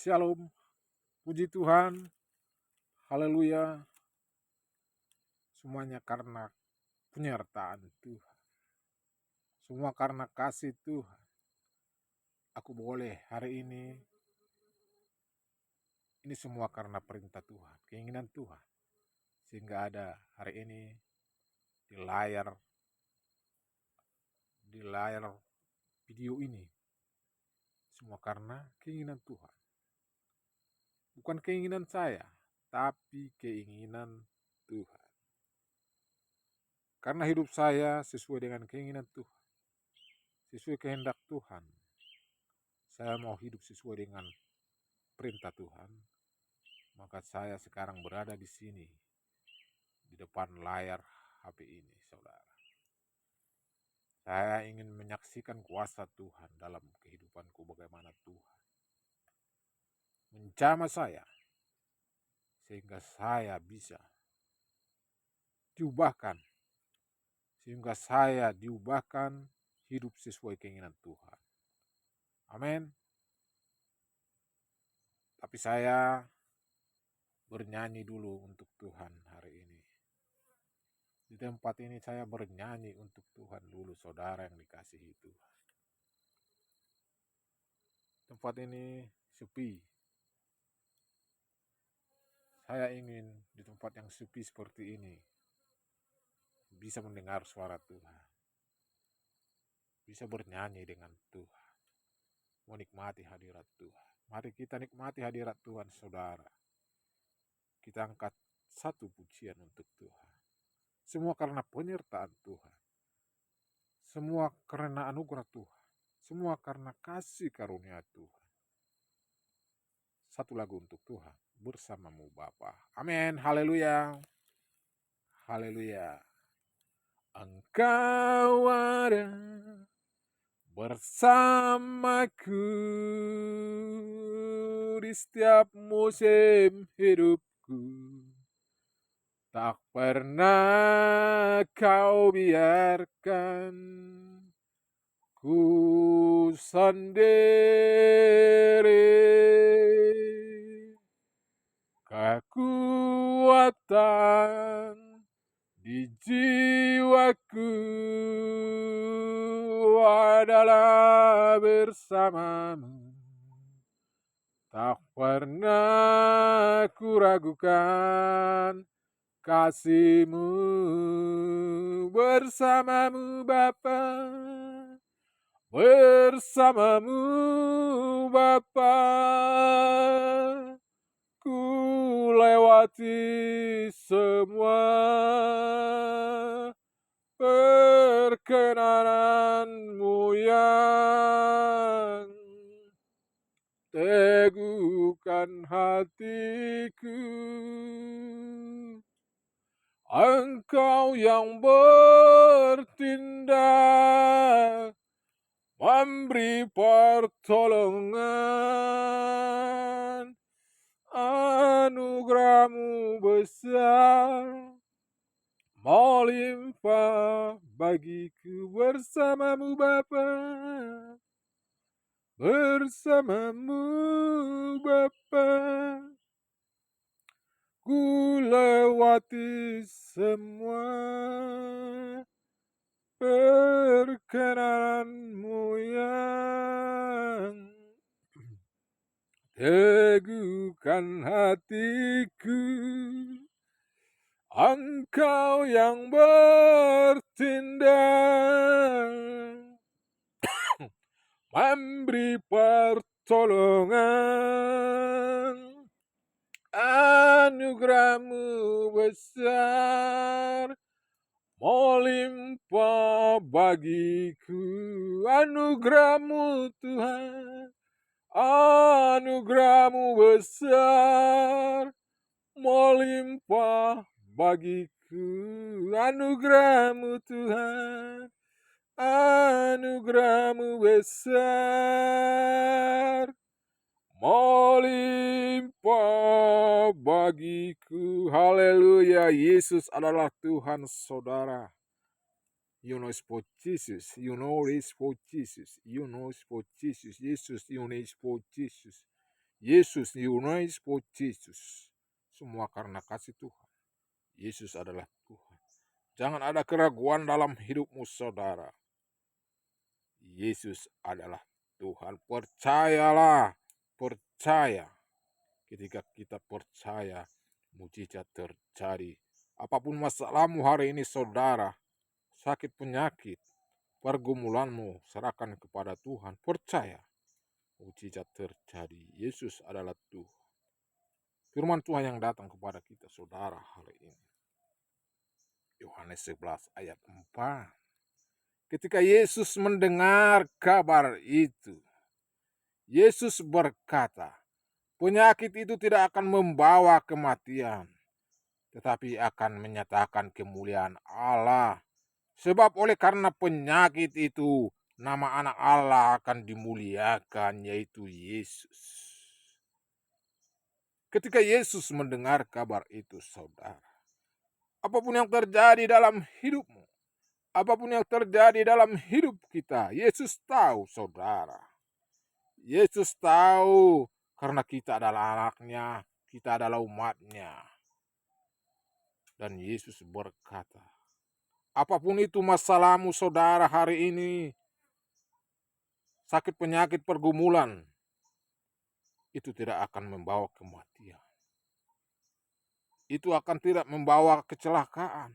Shalom, puji Tuhan, haleluya, semuanya karena penyertaan Tuhan, semua karena kasih Tuhan. Aku boleh hari ini semua karena perintah Tuhan, keinginan Tuhan, sehingga ada hari ini di layar video ini, semua karena keinginan Tuhan. Bukan keinginan saya, tapi keinginan Tuhan. Karena hidup saya sesuai dengan keinginan Tuhan, sesuai kehendak Tuhan. Saya mau hidup sesuai dengan perintah Tuhan, maka saya sekarang berada di sini, di depan layar HP ini, saudara. Saya ingin menyaksikan kuasa Tuhan dalam kehidupanku, bagaimana Tuhan menjamah saya, sehingga saya bisa diubahkan, hidup sesuai keinginan Tuhan. Amin. Tapi saya bernyanyi dulu untuk Tuhan hari ini. Di tempat ini saya bernyanyi untuk Tuhan dulu, saudara yang dikasihi Tuhan. Tempat ini sepi. Saya ingin di tempat yang sepi seperti ini bisa mendengar suara Tuhan, bisa bernyanyi dengan Tuhan, menikmati hadirat Tuhan. Mari kita nikmati hadirat Tuhan, saudara. Kita angkat satu pujian untuk Tuhan. Semua karena penyertaan Tuhan, semua karena anugerah Tuhan, semua karena kasih karunia Tuhan. Satu lagu untuk Tuhan, bersamamu Bapa. Amin, haleluya, haleluya. Engkau ada bersamaku di setiap musim hidupku. Tak pernah kau biarkan ku sendiri. Kekuatan di jiwaku adalah bersamamu. Tak pernah ku ragukan kasih-Mu, bersamamu Bapa, bersamamu Bapa. Ku lewati semua perkenanan-Mu yang teguhkan hatiku. Engkau yang bertindak, memberi pertolongan, anugerah-Mu besar, melimpah bagiku. Bersamamu Bapa, bersamamu Bapa, ku lewati semua perkenanan-Mu yang teguhkan hatiku. Engkau yang bertindak, memberi pertolongan, anugerah-Mu besar, melimpah bagiku. Anugerah-Mu Tuhan, anugerah-Mu besar, melimpah bagiku. Anugerah-Mu Tuhan, anugerah-Mu besar, melimpah bagiku. Haleluya, Yesus adalah Tuhan, saudara. You know it's for Jesus. You know it's for Jesus. You know it's for Jesus. Yesus, you know it's for Jesus. Yesus, Yunois Jesus. Semua karena kasih Tuhan. Yesus adalah Tuhan. Jangan ada keraguan dalam hidupmu, saudara. Yesus adalah Tuhan. Percayalah, percaya. Ketika kita percaya, mujizat terjadi. Apapun masalahmu hari ini, saudara, sakit penyakit, pergumulanmu, serahkan kepada Tuhan. Percaya, mujizat terjadi. Yesus adalah Tuhan. Firman Tuhan yang datang kepada kita, saudara, hari ini. Yohanes 11 ayat 4. Ketika Yesus mendengar kabar itu, Yesus berkata, penyakit itu tidak akan membawa kematian, tetapi akan menyatakan kemuliaan Allah. Sebab oleh karena penyakit itu, nama anak Allah akan dimuliakan, yaitu Yesus. Ketika Yesus mendengar kabar itu, saudara, apapun yang terjadi dalam hidupmu, apapun yang terjadi dalam hidup kita, Yesus tahu, saudara. Yesus tahu karena kita adalah anaknya, kita adalah umatnya. Dan Yesus berkata, apapun itu masalahmu, saudara, hari ini, sakit penyakit pergumulan, itu tidak akan membawa kematian. Itu akan tidak membawa kecelakaan.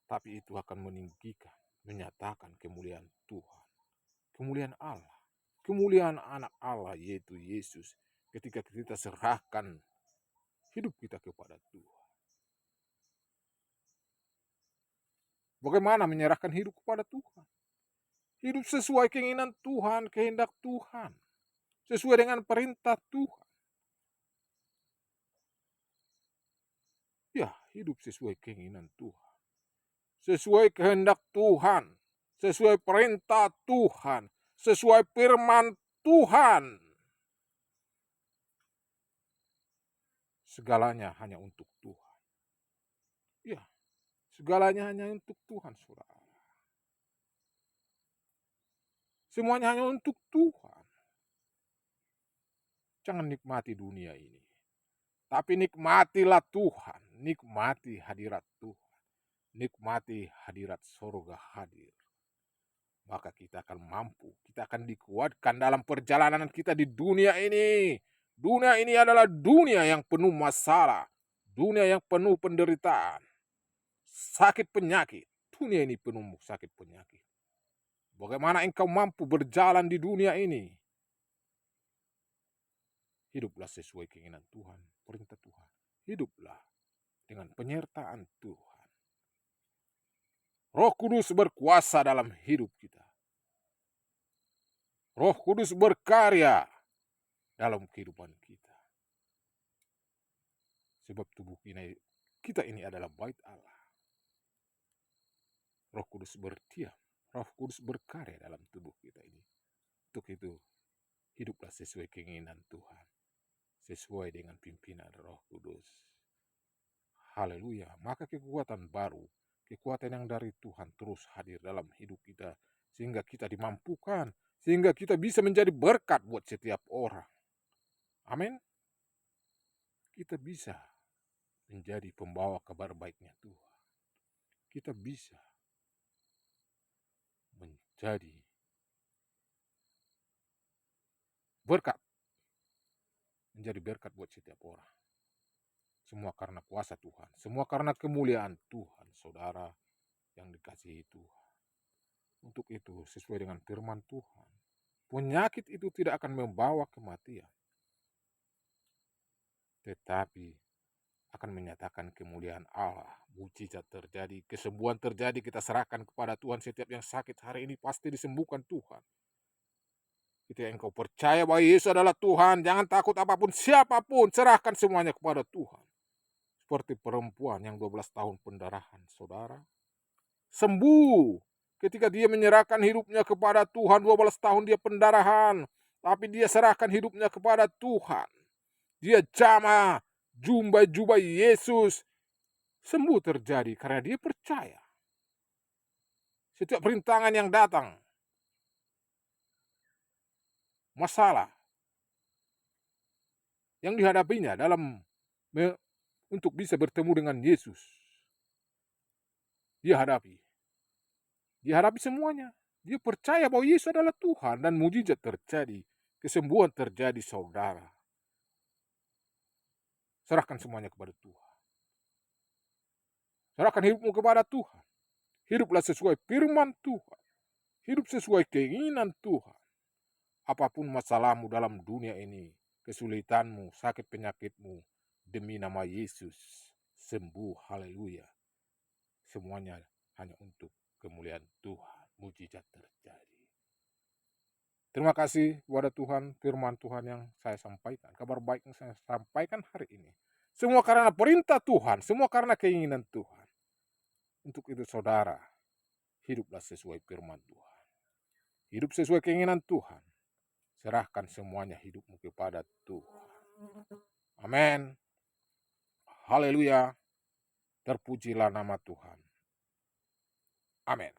Tapi itu akan meninggikan, menyatakan kemuliaan Tuhan. Kemuliaan Allah. Kemuliaan anak Allah, yaitu Yesus. Ketika kita serahkan hidup kita kepada Tuhan. Bagaimana menyerahkan hidup kepada Tuhan? Hidup sesuai keinginan Tuhan, kehendak Tuhan. Sesuai dengan perintah Tuhan. Ya, hidup sesuai keinginan Tuhan. Sesuai kehendak Tuhan. Sesuai perintah Tuhan. Sesuai firman Tuhan. Segalanya hanya untuk Tuhan. Ya, segalanya hanya untuk Tuhan, saudara. Semuanya hanya untuk Tuhan. Jangan nikmati dunia ini. Tapi nikmatilah Tuhan. Nikmati hadirat Tuhan. Nikmati hadirat surga hadir. Maka kita akan mampu. Kita akan dikuatkan dalam perjalanan kita di dunia ini. Dunia ini adalah dunia yang penuh masalah. Dunia yang penuh penderitaan. Sakit penyakit. Dunia ini penuh sakit penyakit. Bagaimana engkau mampu berjalan di dunia ini? Hiduplah sesuai keinginan Tuhan, perintah Tuhan. Hiduplah dengan penyertaan Tuhan. Roh Kudus berkuasa dalam hidup kita. Roh Kudus berkarya dalam kehidupan kita. Sebab tubuh kita ini adalah bait Allah. Roh Kudus berdiam. Roh Kudus berkarya dalam tubuh kita ini. Untuk itu, hiduplah sesuai keinginan Tuhan. Sesuai dengan pimpinan Roh Kudus. Haleluya. Maka kekuatan baru, kekuatan yang dari Tuhan terus hadir dalam hidup kita. Sehingga kita dimampukan. Sehingga kita bisa menjadi berkat buat setiap orang. Amin. Kita bisa menjadi pembawa kabar baiknya Tuhan. Kita bisa menjadi berkat. Menjadi berkat buat setiap orang. Semua karena kuasa Tuhan. Semua karena kemuliaan Tuhan, saudara yang dikasihi Tuhan. Untuk itu, sesuai dengan firman Tuhan, penyakit itu tidak akan membawa kematian. Tetapi akan menyatakan kemuliaan Allah. Mujizat terjadi, kesembuhan terjadi, kita serahkan kepada Tuhan. Setiap yang sakit hari ini pasti disembuhkan Tuhan. Ketika engkau percaya bahwa Yesus adalah Tuhan, jangan takut apapun, siapapun, serahkan semuanya kepada Tuhan. Seperti perempuan yang 12 tahun pendarahan, saudara. Sembuh ketika dia menyerahkan hidupnya kepada Tuhan. 12 tahun dia pendarahan, tapi dia serahkan hidupnya kepada Tuhan. Dia jamah, jumbai Yesus. Sembuh terjadi karena dia percaya. Setiap perintangan yang datang, masalah, yang dihadapinya untuk bisa bertemu dengan Yesus. Dia hadapi semuanya. Dia percaya bahwa Yesus adalah Tuhan dan mujizat terjadi, kesembuhan terjadi, saudara. Serahkan semuanya kepada Tuhan. Serahkan hidupmu kepada Tuhan. Hiduplah sesuai firman Tuhan. Hidup sesuai keinginan Tuhan. Apapun masalahmu dalam dunia ini, kesulitanmu, sakit penyakitmu, demi nama Yesus, sembuh, haleluya. Semuanya hanya untuk kemuliaan Tuhan, mujizat terjadi. Terima kasih kepada Tuhan, firman Tuhan yang saya sampaikan, kabar baik yang saya sampaikan hari ini. Semua karena perintah Tuhan, semua karena keinginan Tuhan. Untuk itu saudara, hiduplah sesuai firman Tuhan. Hidup sesuai keinginan Tuhan. Serahkan semuanya hidupmu kepada Tuhan. Amin. Haleluya. Terpujilah nama Tuhan. Amin.